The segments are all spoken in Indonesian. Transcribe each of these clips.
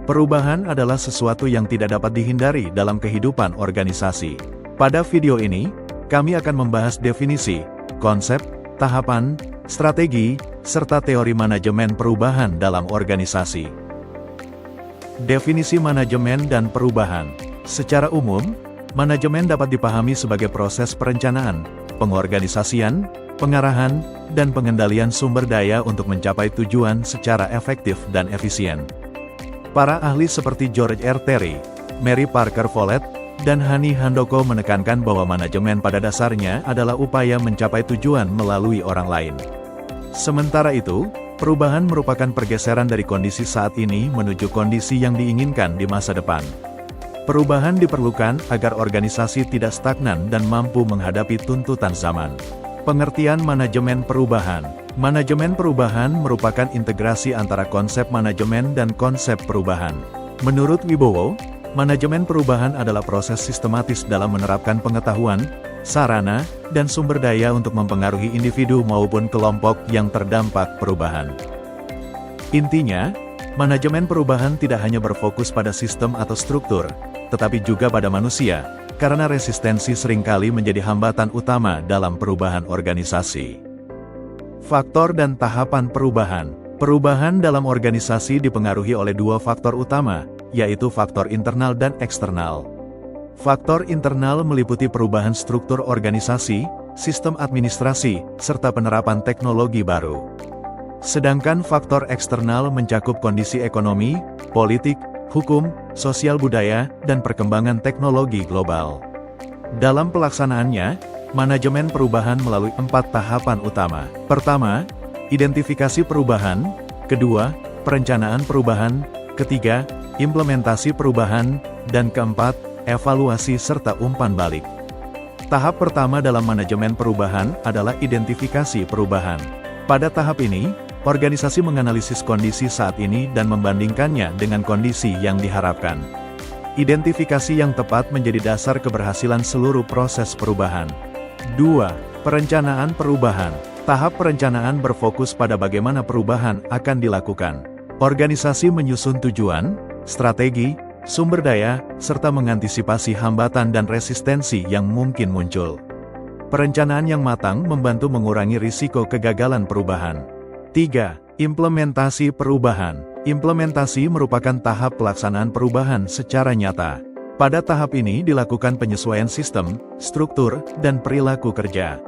Perubahan adalah sesuatu yang tidak dapat dihindari dalam kehidupan organisasi. Pada video ini, kami akan membahas definisi, konsep, tahapan, strategi, serta teori manajemen perubahan dalam organisasi. Definisi manajemen dan perubahan. Secara umum, manajemen dapat dipahami sebagai proses perencanaan, pengorganisasian, pengarahan, dan pengendalian sumber daya untuk mencapai tujuan secara efektif dan efisien. Para ahli seperti George R. Terry, Mary Parker Follett, dan Hani Handoko menekankan bahwa manajemen pada dasarnya adalah upaya mencapai tujuan melalui orang lain. Sementara itu, perubahan merupakan pergeseran dari kondisi saat ini menuju kondisi yang diinginkan di masa depan. Perubahan diperlukan agar organisasi tidak stagnan dan mampu menghadapi tuntutan zaman. Pengertian manajemen perubahan. Manajemen perubahan merupakan integrasi antara konsep manajemen dan konsep perubahan. Menurut Wibowo, manajemen perubahan adalah proses sistematis dalam menerapkan pengetahuan, sarana, dan sumber daya untuk mempengaruhi individu maupun kelompok yang terdampak perubahan. Intinya, manajemen perubahan tidak hanya berfokus pada sistem atau struktur, tetapi juga pada manusia, karena resistensi seringkali menjadi hambatan utama dalam perubahan organisasi. Faktor dan tahapan perubahan. Perubahan dalam organisasi dipengaruhi oleh dua faktor utama, yaitu faktor internal dan eksternal. Faktor internal meliputi perubahan struktur organisasi, sistem administrasi, serta penerapan teknologi baru. Sedangkan faktor eksternal mencakup kondisi ekonomi, politik, hukum, sosial budaya, dan perkembangan teknologi global. Dalam pelaksanaannya, manajemen perubahan melalui 4 tahapan utama. Pertama, identifikasi perubahan. Kedua, perencanaan perubahan. Ketiga, implementasi perubahan. Dan keempat, evaluasi serta umpan balik. Tahap pertama dalam manajemen perubahan adalah identifikasi perubahan. Pada tahap ini, organisasi menganalisis kondisi saat ini dan membandingkannya dengan kondisi yang diharapkan. Identifikasi yang tepat menjadi dasar keberhasilan seluruh proses perubahan. 2. Perencanaan perubahan. Tahap perencanaan berfokus pada bagaimana perubahan akan dilakukan. Organisasi menyusun tujuan, strategi, sumber daya, serta mengantisipasi hambatan dan resistensi yang mungkin muncul. Perencanaan yang matang membantu mengurangi risiko kegagalan perubahan. 3. Implementasi perubahan. Implementasi merupakan tahap pelaksanaan perubahan secara nyata. Pada tahap ini dilakukan penyesuaian sistem, struktur, dan perilaku kerja.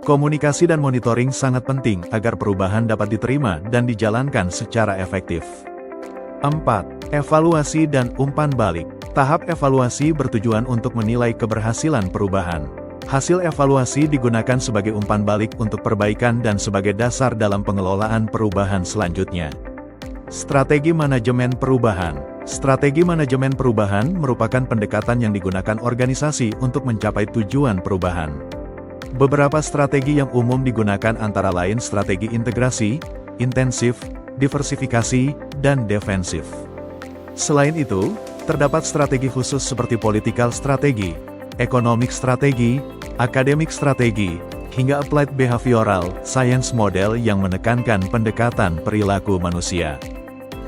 Komunikasi dan monitoring sangat penting agar perubahan dapat diterima dan dijalankan secara efektif. 4. Evaluasi dan umpan balik. Tahap evaluasi bertujuan untuk menilai keberhasilan perubahan. Hasil evaluasi digunakan sebagai umpan balik untuk perbaikan dan sebagai dasar dalam pengelolaan perubahan selanjutnya. Strategi manajemen perubahan. Strategi manajemen perubahan merupakan pendekatan yang digunakan organisasi untuk mencapai tujuan perubahan. Beberapa strategi yang umum digunakan antara lain strategi integrasi, intensif, diversifikasi, dan defensif. Selain itu, terdapat strategi khusus seperti political strategi, economic strategi, academic strategi, hingga applied behavioral science model yang menekankan pendekatan perilaku manusia.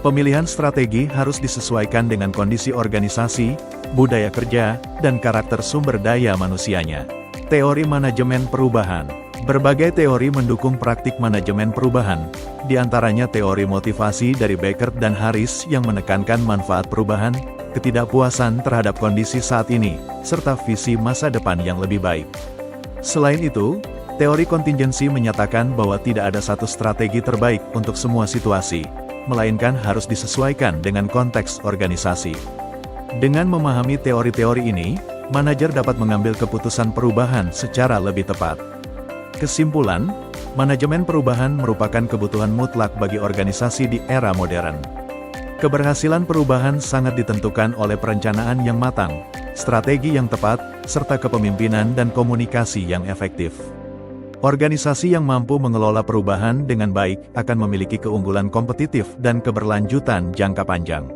Pemilihan strategi harus disesuaikan dengan kondisi organisasi, budaya kerja, dan karakter sumber daya manusianya. Teori manajemen perubahan. Berbagai teori mendukung praktik manajemen perubahan, di antaranya teori motivasi dari Becker dan Harris yang menekankan manfaat perubahan, ketidakpuasan terhadap kondisi saat ini, serta visi masa depan yang lebih baik. Selain itu, teori kontingensi menyatakan bahwa tidak ada satu strategi terbaik untuk semua situasi, melainkan harus disesuaikan dengan konteks organisasi. Dengan memahami teori-teori ini, manajer dapat mengambil keputusan perubahan secara lebih tepat. Kesimpulan, manajemen perubahan merupakan kebutuhan mutlak bagi organisasi di era modern. Keberhasilan perubahan sangat ditentukan oleh perencanaan yang matang, strategi yang tepat, serta kepemimpinan dan komunikasi yang efektif. Organisasi yang mampu mengelola perubahan dengan baik akan memiliki keunggulan kompetitif dan keberlanjutan jangka panjang.